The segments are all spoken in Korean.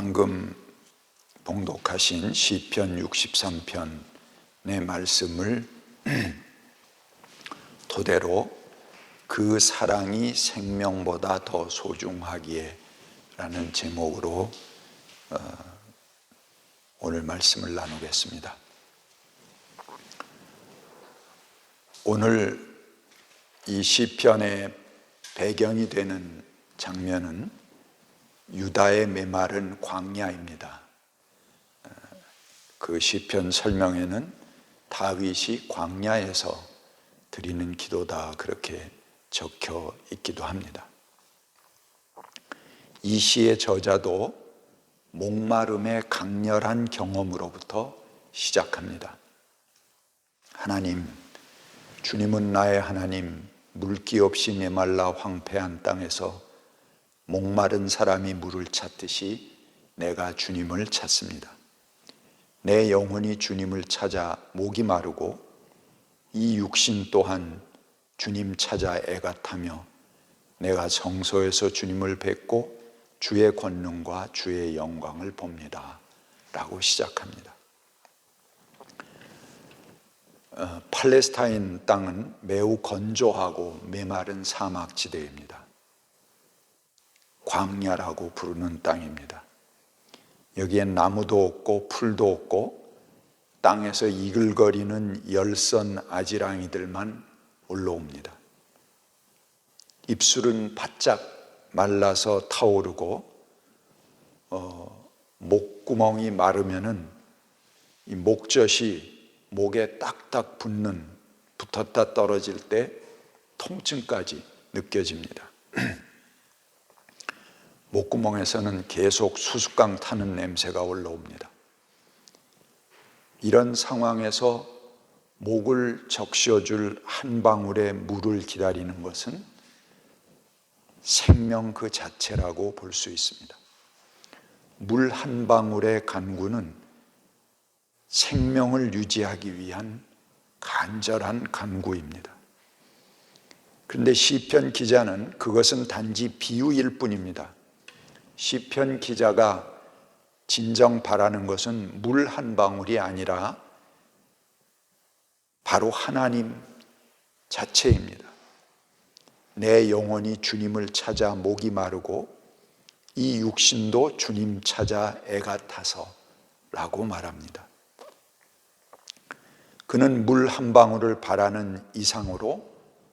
방금 봉독하신 시편 63편의 말씀을 토대로 그 사랑이 생명보다 더 소중하기에 라는 제목으로 오늘 말씀을 나누겠습니다. 오늘 이 시편의 배경이 되는 장면은 유다의 메마른 광야입니다. 그 시편 설명에는 다윗이 광야에서 드리는 기도다 그렇게 적혀 있기도 합니다. 이 시의 저자도 목마름의 강렬한 경험으로부터 시작합니다. 하나님, 주님은 나의 하나님, 물기 없이 메말라 황폐한 땅에서 목마른 사람이 물을 찾듯이 내가 주님을 찾습니다. 내 영혼이 주님을 찾아 목이 마르고 이 육신 또한 주님 찾아 애가 타며 내가 성소에서 주님을 뵙고 주의 권능과 주의 영광을 봅니다 라고 시작합니다. 팔레스타인 땅은 매우 건조하고 메마른 사막지대입니다. 광야라고 부르는 땅입니다. 여기엔 나무도 없고 풀도 없고 땅에서 이글거리는 열선 아지랑이들만 올라옵니다. 입술은 바짝 말라서 타오르고 목구멍이 마르면은 이 목젖이 목에 딱딱 붙었다 떨어질 때 통증까지 느껴집니다. 목구멍에서는 계속 수수깡 타는 냄새가 올라옵니다. 이런 상황에서 목을 적셔줄 한 방울의 물을 기다리는 것은 생명 그 자체라고 볼 수 있습니다. 물 한 방울의 간구는 생명을 유지하기 위한 간절한 간구입니다. 그런데 시편 기자는 그것은 단지 비유일 뿐입니다. 시편 기자가 진정 바라는 것은 물 한 방울이 아니라 바로 하나님 자체입니다. 내 영혼이 주님을 찾아 목이 마르고 이 육신도 주님 찾아 애가 타서 라고 말합니다. 그는 물 한 방울을 바라는 이상으로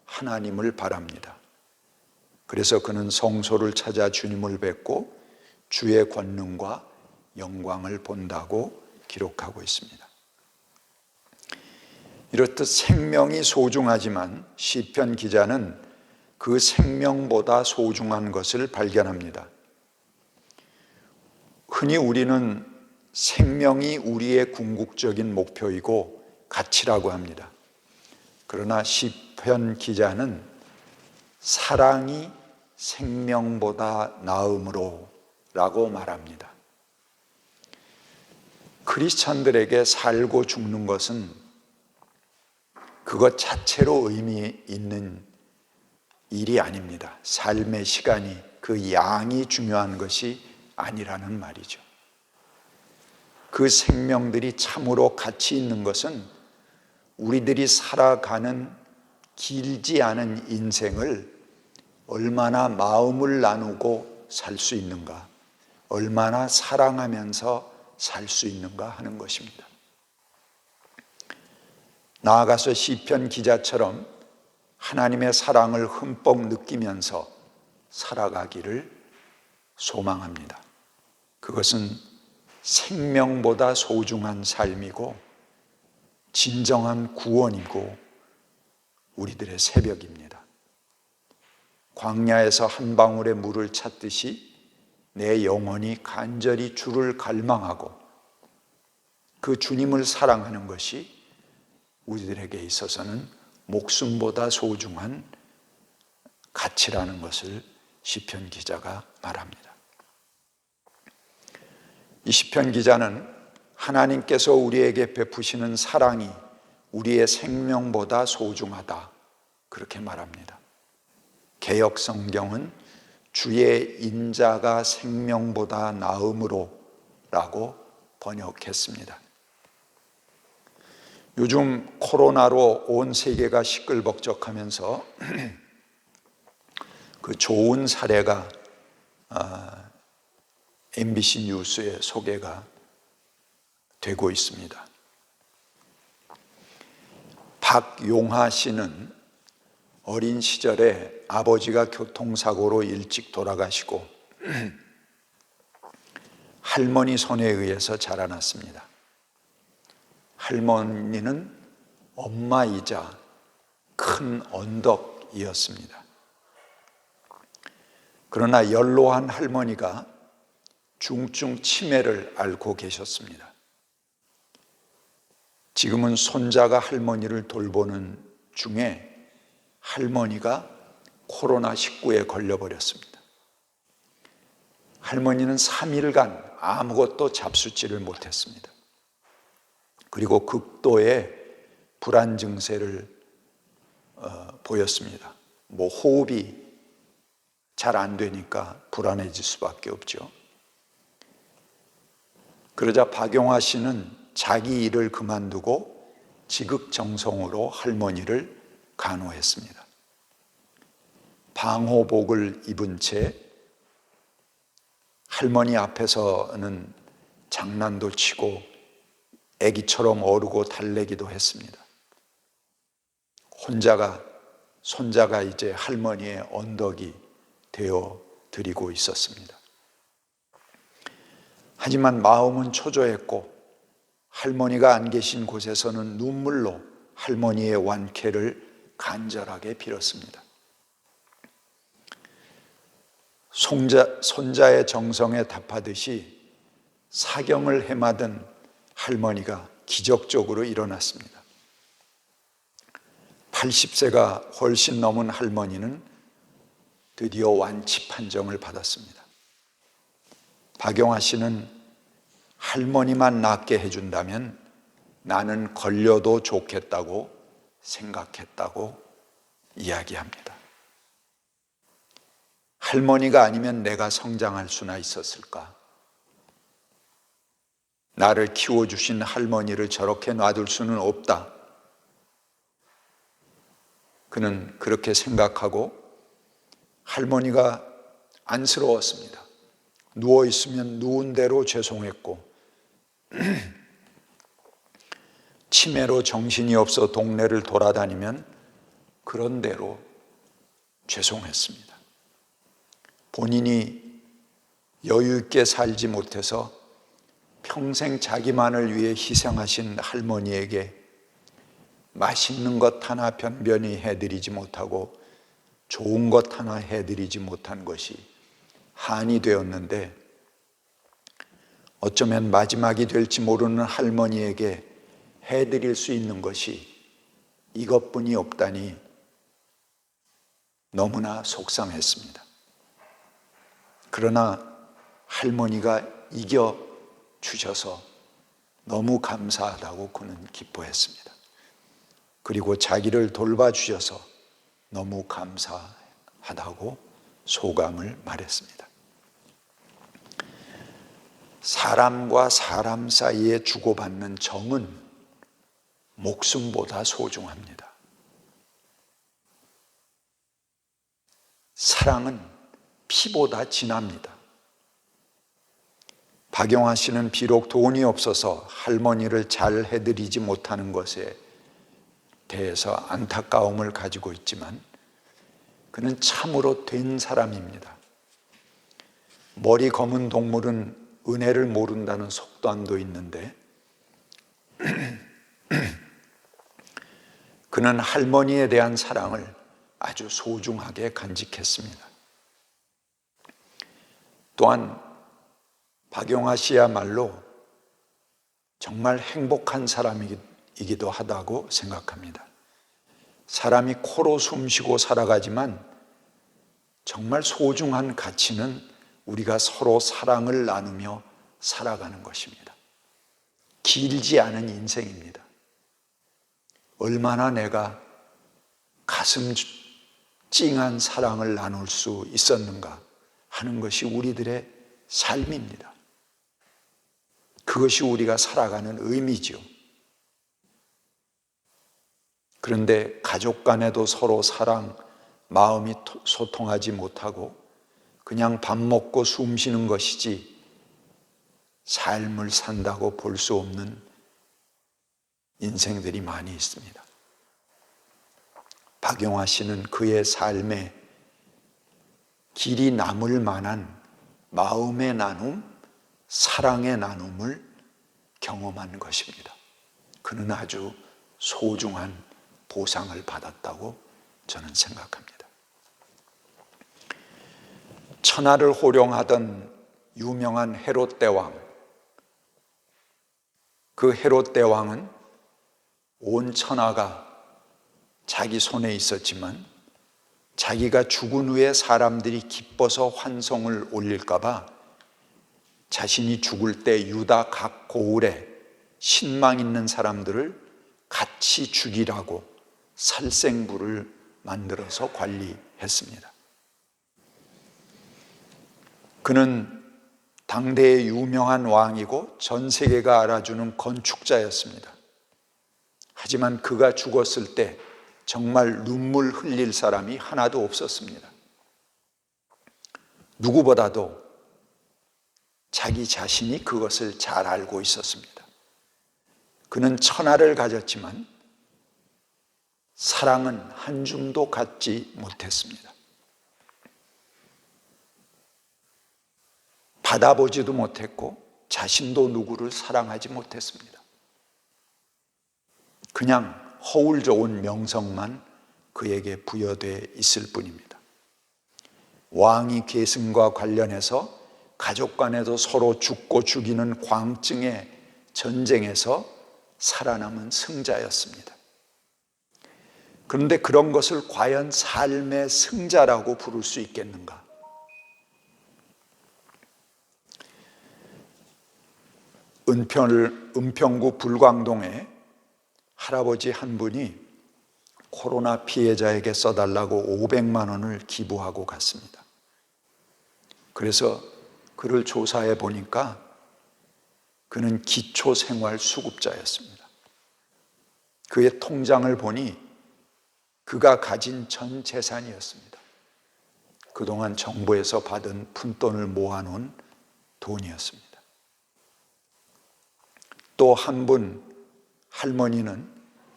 하나님을 바랍니다. 그래서 그는 성소를 찾아 주님을 뵙고 주의 권능과 영광을 본다고 기록하고 있습니다. 이렇듯 생명이 소중하지만 시편 기자는 그 생명보다 소중한 것을 발견합니다. 흔히 우리는 생명이 우리의 궁극적인 목표이고 가치라고 합니다. 그러나 시편 기자는 사랑이 생명보다 나음으로 라고 말합니다. 크리스찬들에게 살고 죽는 것은 그것 자체로 의미 있는 일이 아닙니다. 삶의 시간이 그 양이 중요한 것이 아니라는 말이죠. 그 생명들이 참으로 가치 있는 것은 우리들이 살아가는 길지 않은 인생을 얼마나 마음을 나누고 살 수 있는가, 얼마나 사랑하면서 살 수 있는가 하는 것입니다. 나아가서 시편 기자처럼 하나님의 사랑을 흠뻑 느끼면서 살아가기를 소망합니다. 그것은 생명보다 소중한 삶이고 진정한 구원이고 우리들의 새벽입니다. 광야에서 한 방울의 물을 찾듯이 내 영혼이 간절히 주를 갈망하고 그 주님을 사랑하는 것이 우리들에게 있어서는 목숨보다 소중한 가치라는 것을 시편 기자가 말합니다. 이 시편 기자는 하나님께서 우리에게 베푸시는 사랑이 우리의 생명보다 소중하다 그렇게 말합니다. 개역 성경은 주의 인자가 생명보다 나음으로 라고 번역했습니다. 요즘 코로나로 온 세계가 시끌벅적하면서 그 좋은 사례가 MBC 뉴스에 소개가 되고 있습니다. 박용하 씨는 어린 시절에 아버지가 교통사고로 일찍 돌아가시고 할머니 손에 의해서 자라났습니다. 할머니는 엄마이자 큰 언덕이었습니다. 그러나 연로한 할머니가 중증 치매를 앓고 계셨습니다. 지금은 손자가 할머니를 돌보는 중에 할머니가 코로나19에 걸려버렸습니다. 할머니는 3일간 아무것도 잡수지를 못했습니다. 그리고 극도의 불안 증세를 보였습니다. 호흡이 잘 안 되니까 불안해질 수밖에 없죠. 그러자 박용하 씨는 자기 일을 그만두고 지극정성으로 할머니를 간호했습니다. 방호복을 입은 채 할머니 앞에서는 장난도 치고 애기처럼 어르고 달래기도 했습니다. 손자가 이제 할머니의 언덕이 되어 드리고 있었습니다. 하지만 마음은 초조했고 할머니가 안 계신 곳에서는 눈물로 할머니의 완쾌를 간절하게 빌었습니다. 손자의 정성에 답하듯이 사경을 해마든 할머니가 기적적으로 일어났습니다. 80세가 훨씬 넘은 할머니는 드디어 완치 판정을 받았습니다. 박용하 씨는 할머니만 낫게 해준다면 나는 걸려도 좋겠다고 생각했다고 이야기합니다. 할머니가 아니면 내가 성장할 수나 있었을까? 나를 키워주신 할머니를 저렇게 놔둘 수는 없다. 그는 그렇게 생각하고 할머니가 안쓰러웠습니다. 누워있으면 누운 대로 죄송했고 치매로 정신이 없어 동네를 돌아다니면 그런 대로 죄송했습니다. 본인이 여유 있게 살지 못해서 평생 자기만을 위해 희생하신 할머니에게 맛있는 것 하나 변변히 해드리지 못하고 좋은 것 하나 해드리지 못한 것이 한이 되었는데 어쩌면 마지막이 될지 모르는 할머니에게 해드릴 수 있는 것이 이것뿐이 없다니 너무나 속상했습니다. 그러나 할머니가 이겨주셔서 너무 감사하다고 그는 기뻐했습니다. 그리고 자기를 돌봐주셔서 너무 감사하다고 소감을 말했습니다. 사람과 사람 사이에 주고받는 정은 목숨보다 소중합니다. 사랑은 피보다 진합니다. 박용하 씨는 비록 돈이 없어서 할머니를 잘 해드리지 못하는 것에 대해서 안타까움을 가지고 있지만 그는 참으로 된 사람입니다. 머리 검은 동물은 은혜를 모른다는 속담도 있는데 그는 할머니에 대한 사랑을 아주 소중하게 간직했습니다. 또한 박용하 씨야말로 정말 행복한 사람이기도 하다고 생각합니다. 사람이 코로 숨쉬고 살아가지만 정말 소중한 가치는 우리가 서로 사랑을 나누며 살아가는 것입니다. 길지 않은 인생입니다. 얼마나 내가 가슴 찡한 사랑을 나눌 수 있었는가 하는 것이 우리들의 삶입니다. 그것이 우리가 살아가는 의미지요. 그런데 가족 간에도 서로 사랑, 마음이 소통하지 못하고 그냥 밥 먹고 숨 쉬는 것이지 삶을 산다고 볼 수 없는 인생들이 많이 있습니다. 박용화 씨는 그의 삶에 길이 남을 만한 마음의 나눔, 사랑의 나눔을 경험한 것입니다. 그는 아주 소중한 보상을 받았다고 저는 생각합니다. 천하를 호령하던 유명한 헤롯 대왕, 그 헤롯 대왕은 온 천하가 자기 손에 있었지만 자기가 죽은 후에 사람들이 기뻐서 환송을 올릴까 봐 자신이 죽을 때 유다 각 고을에 신망 있는 사람들을 같이 죽이라고 살생부를 만들어서 관리했습니다. 그는 당대의 유명한 왕이고 전 세계가 알아주는 건축자였습니다. 하지만 그가 죽었을 때 정말 눈물 흘릴 사람이 하나도 없었습니다. 누구보다도 자기 자신이 그것을 잘 알고 있었습니다. 그는 천하를 가졌지만 사랑은 한 줌도 갖지 못했습니다. 받아보지도 못했고 자신도 누구를 사랑하지 못했습니다. 그냥 허울 좋은 명성만 그에게 부여돼 있을 뿐입니다. 왕위 계승과 관련해서 가족 간에도 서로 죽고 죽이는 광증의 전쟁에서 살아남은 승자였습니다. 그런데 그런 것을 과연 삶의 승자라고 부를 수 있겠는가? 은평구 불광동에 할아버지 한 분이 코로나 피해자에게 써달라고 500만 원을 기부하고 갔습니다. 그래서 그를 조사해 보니까 그는 기초생활수급자였습니다. 그의 통장을 보니 그가 가진 전 재산이었습니다. 그동안 정부에서 받은 푼돈을 모아놓은 돈이었습니다. 또 한 분 할머니는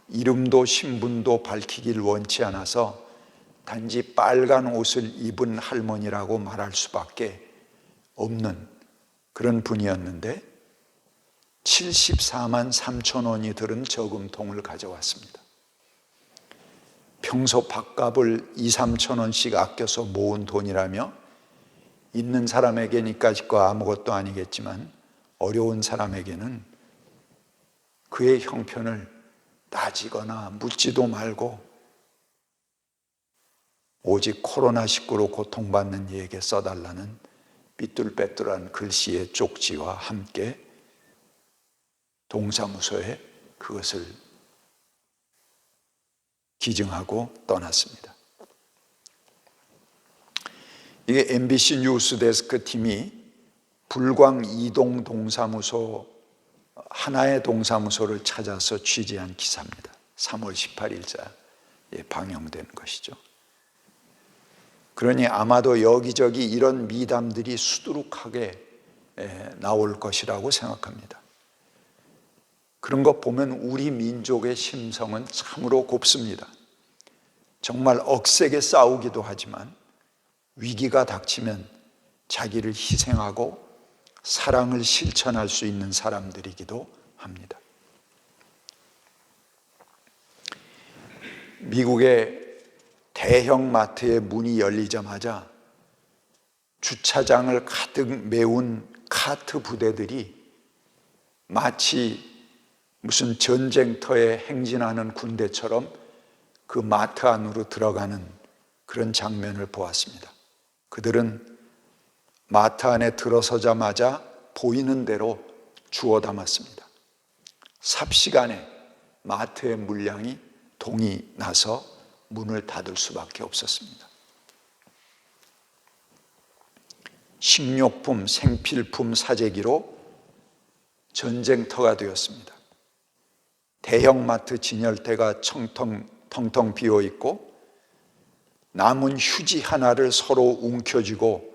이름도 신분도 밝히길 원치 않아서 단지 빨간 옷을 입은 할머니라고 말할 수밖에 없는 그런 분이었는데 74만 3천 원이 들은 저금통을 가져왔습니다. 평소 밥값을 2, 3천 원씩 아껴서 모은 돈이라며 있는 사람에게니까 아무것도 아니겠지만 어려운 사람에게는 그의 형편을 따지거나 묻지도 말고 오직 코로나19로 고통받는 이에게 써달라는 삐뚤빼뚤한 글씨의 쪽지와 함께 동사무소에 그것을 기증하고 떠났습니다. 이게 MBC 뉴스데스크 팀이 불광 이동 동사무소 하나의 동사무소를 찾아서 취재한 기사입니다. 3월 18일자에 방영된 것이죠. 그러니 아마도 여기저기 이런 미담들이 수두룩하게 나올 것이라고 생각합니다. 그런 것 보면 우리 민족의 심성은 참으로 곱습니다. 정말 억세게 싸우기도 하지만 위기가 닥치면 자기를 희생하고 사랑을 실천할 수 있는 사람들이기도 합니다. 미국의 대형 마트의 문이 열리자마자 주차장을 가득 메운 카트 부대들이 마치 무슨 전쟁터에 행진하는 군대처럼 그 마트 안으로 들어가는 그런 장면을 보았습니다. 그들은 마트 안에 들어서자마자 보이는 대로 주워 담았습니다. 삽시간에 마트의 물량이 동이 나서 문을 닫을 수밖에 없었습니다. 식료품, 생필품 사재기로 전쟁터가 되었습니다. 대형마트 진열대가 텅텅 비어 있고 남은 휴지 하나를 서로 움켜쥐고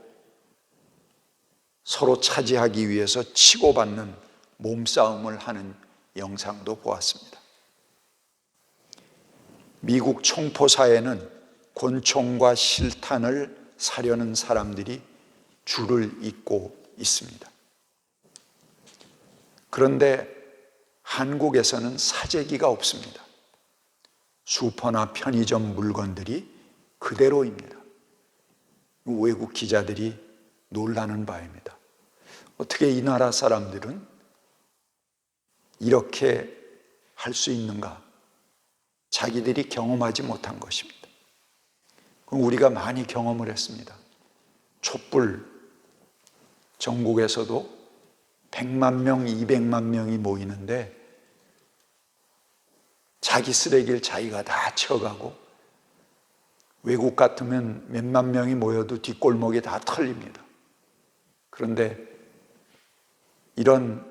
서로 차지하기 위해서 치고받는 몸싸움을 하는 영상도 보았습니다. 미국 총포사에는 권총과 실탄을 사려는 사람들이 줄을 잇고 있습니다. 그런데 한국에서는 사재기가 없습니다. 슈퍼나 편의점 물건들이 그대로입니다. 외국 기자들이 놀라는 바입니다. 어떻게 이 나라 사람들은 이렇게 할 수 있는가? 자기들이 경험하지 못한 것입니다. 그럼 우리가 많이 경험을 했습니다. 촛불 전국에서도 100만 명, 200만 명이 모이는데 자기 쓰레기를 자기가 다 치워가고, 외국 같으면 몇만 명이 모여도 뒷골목이 다 털립니다. 그런데 이런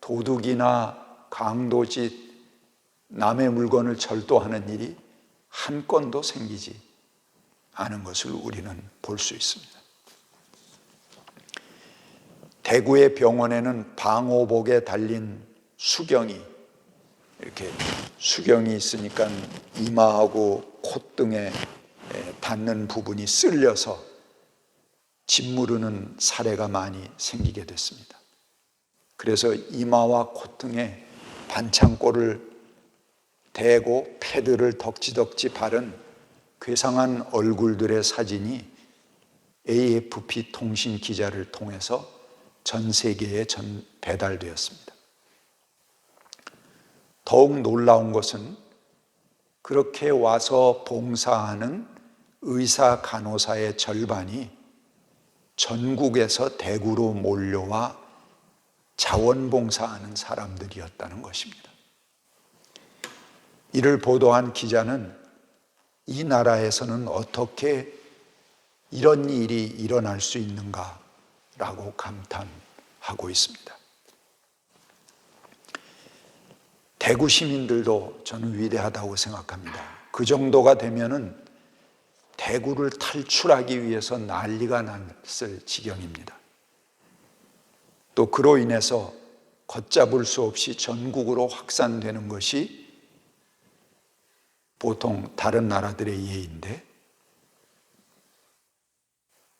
도둑이나 강도짓, 남의 물건을 절도하는 일이 한 건도 생기지 않은 것을 우리는 볼 수 있습니다. 대구의 병원에는 방호복에 달린 수경이, 이렇게 수경이 있으니까 이마하고 콧등에 닿는 부분이 쓸려서 짓무르는 사례가 많이 생기게 됐습니다. 그래서 이마와 콧등에 반창고를 대고 패드를 덕지덕지 바른 괴상한 얼굴들의 사진이 AFP 통신 기자를 통해서 전 세계에 배달되었습니다. 더욱 놀라운 것은 그렇게 와서 봉사하는 의사 간호사의 절반이 전국에서 대구로 몰려와 자원봉사하는 사람들이었다는 것입니다. 이를 보도한 기자는 이 나라에서는 어떻게 이런 일이 일어날 수 있는가라고 감탄하고 있습니다. 대구 시민들도 저는 위대하다고 생각합니다. 그 정도가 되면은 대구를 탈출하기 위해서 난리가 났을 지경입니다. 또 그로 인해서 걷잡을 수 없이 전국으로 확산되는 것이 보통 다른 나라들의 예인데,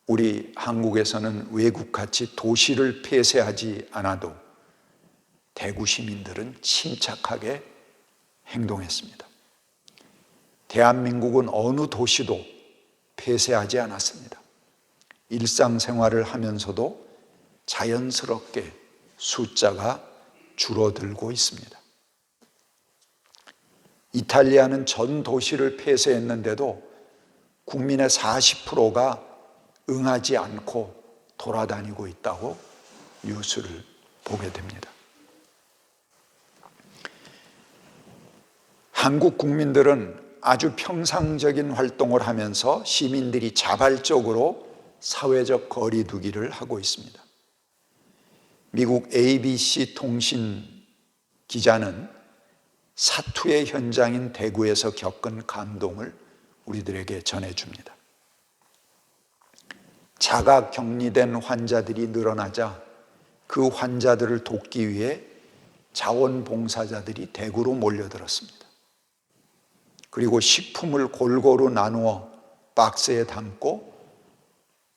우리 한국에서는 외국같이 도시를 폐쇄하지 않아도 대구 시민들은 침착하게 행동했습니다. 대한민국은 어느 도시도 폐쇄하지 않았습니다. 일상생활을 하면서도 자연스럽게 숫자가 줄어들고 있습니다. 이탈리아는 전 도시를 폐쇄했는데도 국민의 40%가 응하지 않고 돌아다니고 있다고 뉴스를 보게 됩니다. 한국 국민들은 아주 평상적인 활동을 하면서 시민들이 자발적으로 사회적 거리 두기를 하고 있습니다. 미국 ABC 통신 기자는 사투의 현장인 대구에서 겪은 감동을 우리들에게 전해줍니다. 자가 격리된 환자들이 늘어나자 그 환자들을 돕기 위해 자원봉사자들이 대구로 몰려들었습니다. 그리고 식품을 골고루 나누어 박스에 담고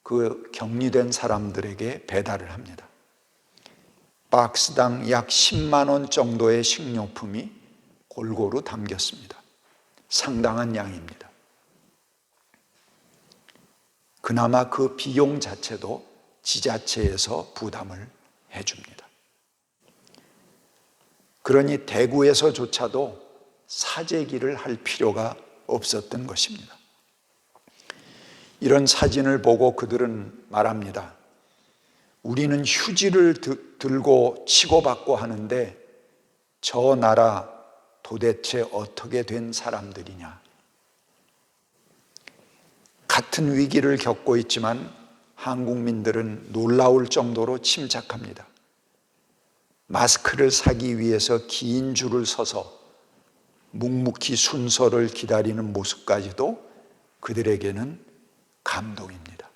그 격리된 사람들에게 배달을 합니다. 박스당 약 10만 원 정도의 식료품이 골고루 담겼습니다. 상당한 양입니다. 그나마 그 비용 자체도 지자체에서 부담을 해줍니다. 그러니 대구에서조차도 사재기를 할 필요가 없었던 것입니다. 이런 사진을 보고 그들은 말합니다. 우리는 휴지를 들고 치고받고 하는데 저 나라 도대체 어떻게 된 사람들이냐. 같은 위기를 겪고 있지만 한국민들은 놀라울 정도로 침착합니다. 마스크를 사기 위해서 긴 줄을 서서 묵묵히 순서를 기다리는 모습까지도 그들에게는 감동입니다.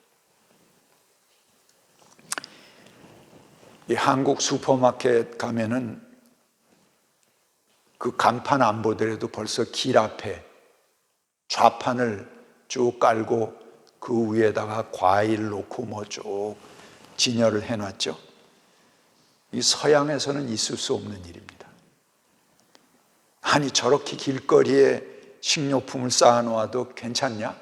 이 한국 슈퍼마켓 가면은 그 간판 안 보더라도 벌써 길 앞에 좌판을 쭉 깔고 그 위에다가 과일 놓고 뭐 쭉 진열을 해놨죠. 이 서양에서는 있을 수 없는 일입니다. 아니, 저렇게 길거리에 식료품을 쌓아놓아도 괜찮냐?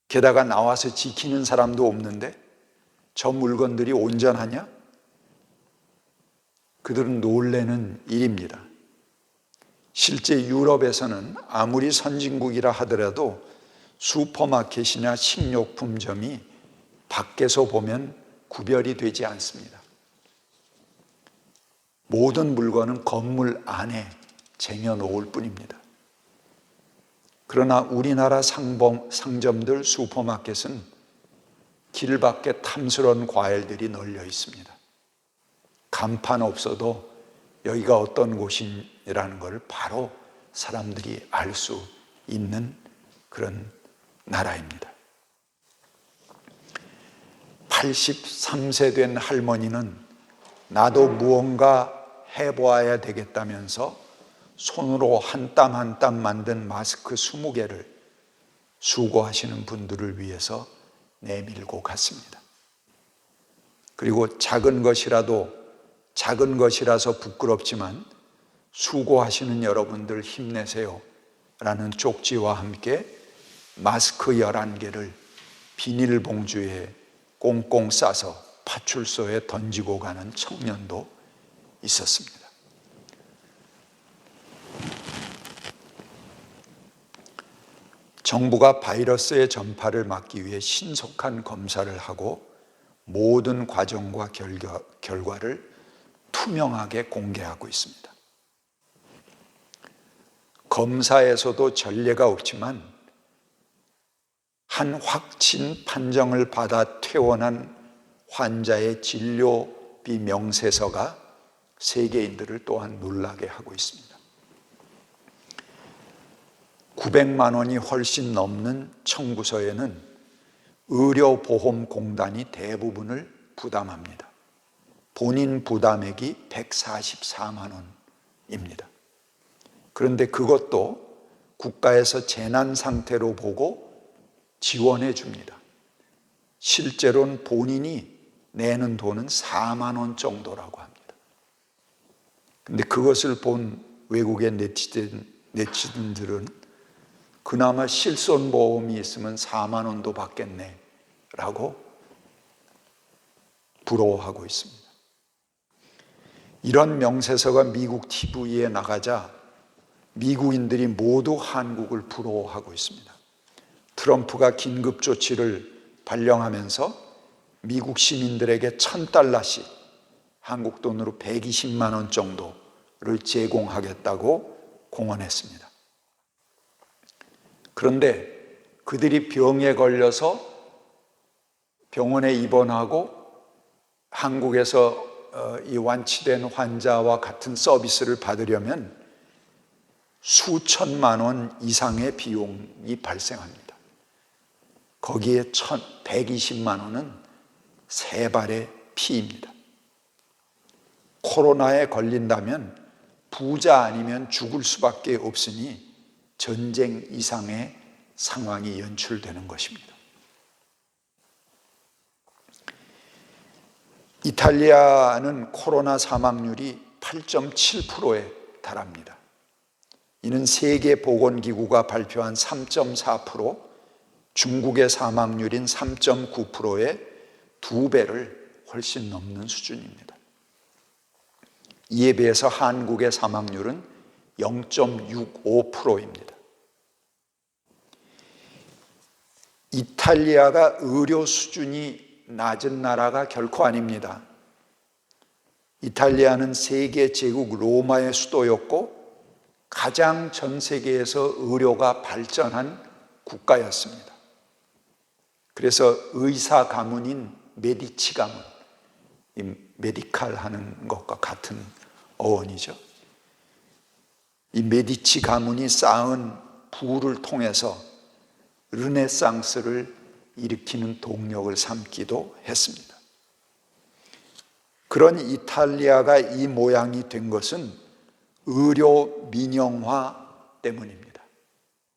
게다가 나와서 지키는 사람도 없는데 저 물건들이 온전하냐? 그들은 놀라는 일입니다. 실제 유럽에서는 아무리 선진국이라 하더라도 슈퍼마켓이나 식료품점이 밖에서 보면 구별이 되지 않습니다. 모든 물건은 건물 안에 쟁여놓을 뿐입니다. 그러나 우리나라 상점들 슈퍼마켓은 길 밖에 탐스러운 과일들이 널려 있습니다. 간판 없어도 여기가 어떤 곳이라는 것을 바로 사람들이 알 수 있는 그런 나라입니다. 83세 된 할머니는 나도 무언가 해보아야 되겠다면서 손으로 한 땀 한 땀 만든 마스크 20개를 수고하시는 분들을 위해서 내밀고 갔습니다. 그리고 작은 것이라서 부끄럽지만 수고하시는 여러분들 힘내세요 라는 쪽지와 함께 마스크 11개를 비닐봉지에 꽁꽁 싸서 파출소에 던지고 가는 청년도 있었습니다. 정부가 바이러스의 전파를 막기 위해 신속한 검사를 하고 모든 과정과 결과를 투명하게 공개하고 있습니다. 검사에서도 전례가 없지만 한 확진 판정을 받아 퇴원한 환자의 진료비 명세서가 세계인들을 또한 놀라게 하고 있습니다. 900만 원이 훨씬 넘는 청구서에는 의료보험공단이 대부분을 부담합니다. 본인 부담액이 144만 원입니다. 그런데 그것도 국가에서 재난 상태로 보고 지원해 줍니다. 실제로는 본인이 내는 돈은 4만 원 정도라고 합니다. 그런데 그것을 본 외국의 네티즌들은 그나마 실손보험이 있으면 4만 원도 받겠네 라고 부러워하고 있습니다. 이런 명세서가 미국 TV에 나가자 미국인들이 모두 한국을 부러워하고 있습니다. 트럼프가 긴급 조치를 발령하면서 미국 시민들에게 $1,000씩, 한국 돈으로 120만 원 정도를 제공하겠다고 공언했습니다. 그런데 그들이 병에 걸려서 병원에 입원하고 한국에서 이 완치된 환자와 같은 서비스를 받으려면 수천만 원 이상의 비용이 발생합니다. 거기에 120만 원은 세 발의 피입니다. 코로나에 걸린다면 부자 아니면 죽을 수밖에 없으니 전쟁 이상의 상황이 연출되는 것입니다. 이탈리아는 코로나 사망률이 8.7%에 달합니다. 이는 세계보건기구가 발표한 3.4%, 중국의 사망률인 3.9%의 2배를 훨씬 넘는 수준입니다. 이에 비해서 한국의 사망률은 0.65%입니다. 이탈리아가 의료 수준이 낮은 나라가 결코 아닙니다. 이탈리아는 세계 제국 로마의 수도였고 가장 전 세계에서 의료가 발전한 국가였습니다. 그래서 의사 가문인 메디치 가문, 이 메디칼 하는 것과 같은 어원이죠. 이 메디치 가문이 쌓은 부를 통해서 르네상스를 일으키는 동력을 삼기도 했습니다. 그런 이탈리아가 이 모양이 된 것은 의료 민영화 때문입니다.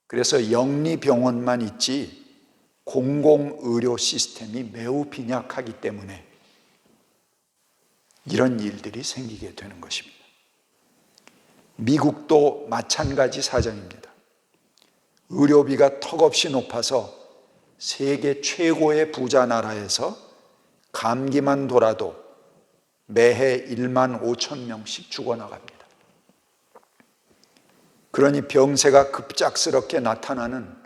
그래서 영리병원만 있지 공공의료 시스템이 매우 빈약하기 때문에 이런 일들이 생기게 되는 것입니다. 미국도 마찬가지 사정입니다. 의료비가 턱없이 높아서 세계 최고의 부자 나라에서 감기만 돌아도 매해 1만 5천 명씩 죽어나갑니다. 그러니 병세가 급작스럽게 나타나는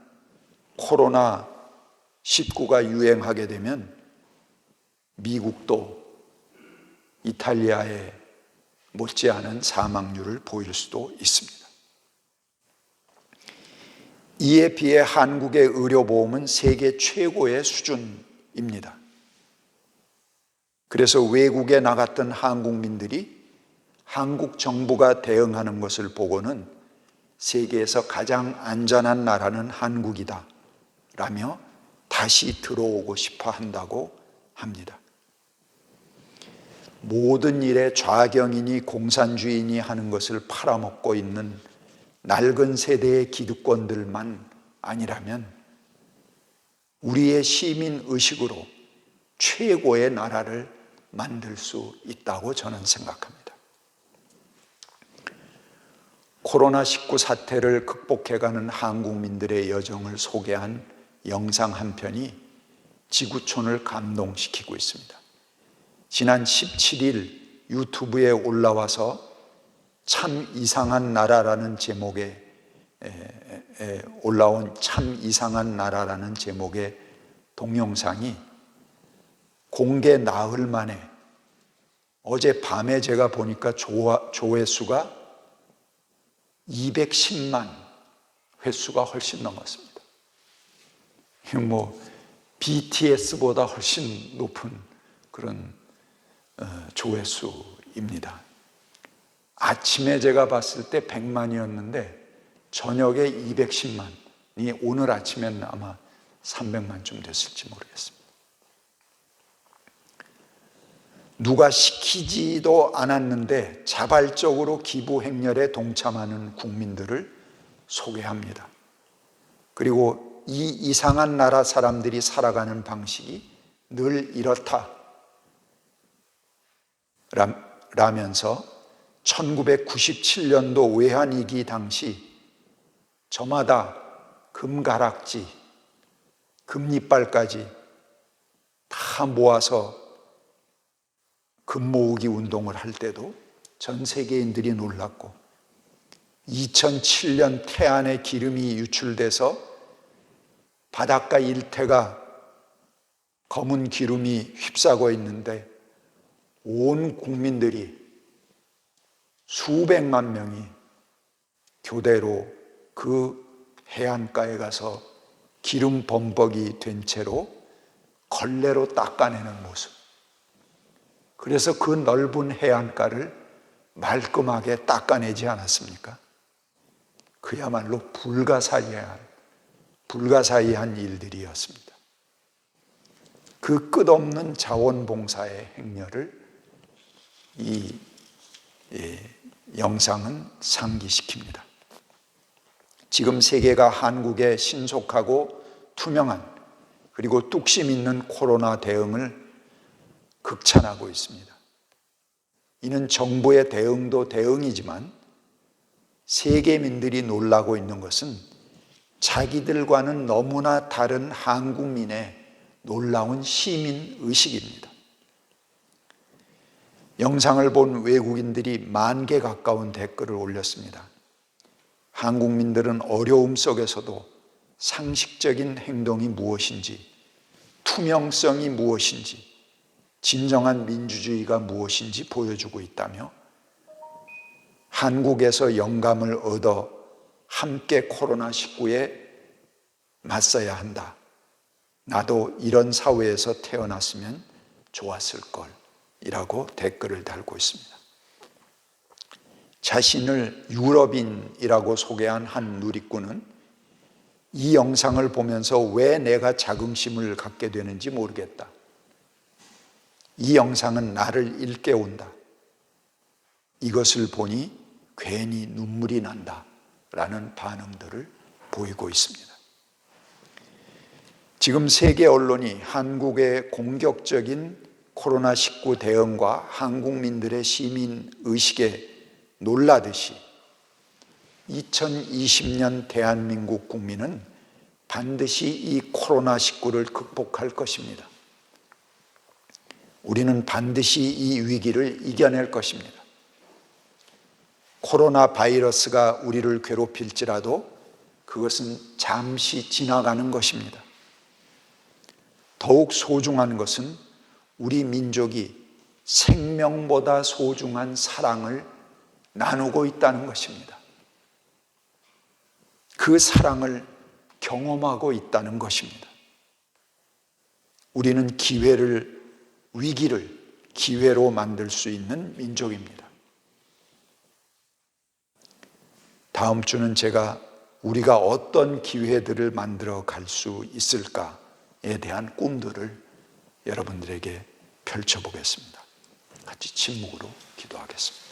코로나19가 유행하게 되면 미국도 이탈리아에 못지않은 사망률을 보일 수도 있습니다. 이에 비해 한국의 의료보험은 세계 최고의 수준입니다. 그래서 외국에 나갔던 한국민들이 한국 정부가 대응하는 것을 보고는 세계에서 가장 안전한 나라는 한국이다 라며 다시 들어오고 싶어 한다고 합니다. 모든 일에 좌경이니 공산주의니 하는 것을 팔아먹고 있는 낡은 세대의 기득권들만 아니라면 우리의 시민의식으로 최고의 나라를 만들 수 있다고 저는 생각합니다. 코로나19 사태를 극복해가는 한국민들의 여정을 소개한 영상 한 편이 지구촌을 감동시키고 있습니다. 지난 17일 유튜브에 올라와서 참 이상한 나라라는 제목의 올라온 참 이상한 나라라는 제목의 동영상이 공개 나흘 만에 어제 밤에 제가 보니까 조회수가 210만 횟수가 훨씬 넘었습니다. BTS보다 훨씬 높은 그런 조회수입니다. 아침에 제가 봤을 때 100만이었는데 저녁에 210만이 오늘 아침에는 아마 300만쯤 됐을지 모르겠습니다. 누가 시키지도 않았는데 자발적으로 기부 행렬에 동참하는 국민들을 소개합니다. 그리고 이 이상한 나라 사람들이 살아가는 방식이 늘 이렇다 라면서 1997년도 외환위기 당시 저마다 금가락지, 금리빨까지 다 모아서 금 모으기 운동을 할 때도 전 세계인들이 놀랐고 2007년 태안에 기름이 유출돼서 바닷가 일대가 검은 기름이 휩싸고 있는데 온 국민들이 수백만 명이 교대로 그 해안가에 가서 기름 범벅이 된 채로 걸레로 닦아내는 모습. 그래서 그 넓은 해안가를 말끔하게 닦아내지 않았습니까? 그야말로 불가사의한 일들이었습니다. 그 끝없는 자원봉사의 행렬을 이 영상은 상기시킵니다. 지금 세계가 한국의 신속하고 투명한 그리고 뚝심 있는 코로나 대응을 극찬하고 있습니다. 이는 정부의 대응도 대응이지만 세계민들이 놀라고 있는 것은 자기들과는 너무나 다른 한국민의 놀라운 시민의식입니다. 영상을 본 외국인들이 10,000개 가까운 댓글을 올렸습니다. 한국민들은 어려움 속에서도 상식적인 행동이 무엇인지, 투명성이 무엇인지, 진정한 민주주의가 무엇인지 보여주고 있다며 한국에서 영감을 얻어 함께 코로나19에 맞서야 한다 나도 이런 사회에서 태어났으면 좋았을 걸 이라고 댓글을 달고 있습니다. 자신을 유럽인이라고 소개한 한 누리꾼은 이 영상을 보면서 왜 내가 자긍심을 갖게 되는지 모르겠다. 이 영상은 나를 일깨운다. 이것을 보니 괜히 눈물이 난다 라는 반응들을 보이고 있습니다. 지금 세계 언론이 한국의 공격적인 코로나19 대응과 한국민들의 시민의식에 놀라듯이 2020년 대한민국 국민은 반드시 이 코로나19를 극복할 것입니다. 우리는 반드시 이 위기를 이겨낼 것입니다. 코로나 바이러스가 우리를 괴롭힐지라도 그것은 잠시 지나가는 것입니다. 더욱 소중한 것은 우리 민족이 생명보다 소중한 사랑을 나누고 있다는 것입니다. 그 사랑을 경험하고 있다는 것입니다. 우리는 위기를 기회로 만들 수 있는 민족입니다. 다음 주는 제가 우리가 어떤 기회들을 만들어 갈 수 있을까에 대한 꿈들을 여러분들에게 펼쳐보겠습니다. 같이 침묵으로 기도하겠습니다.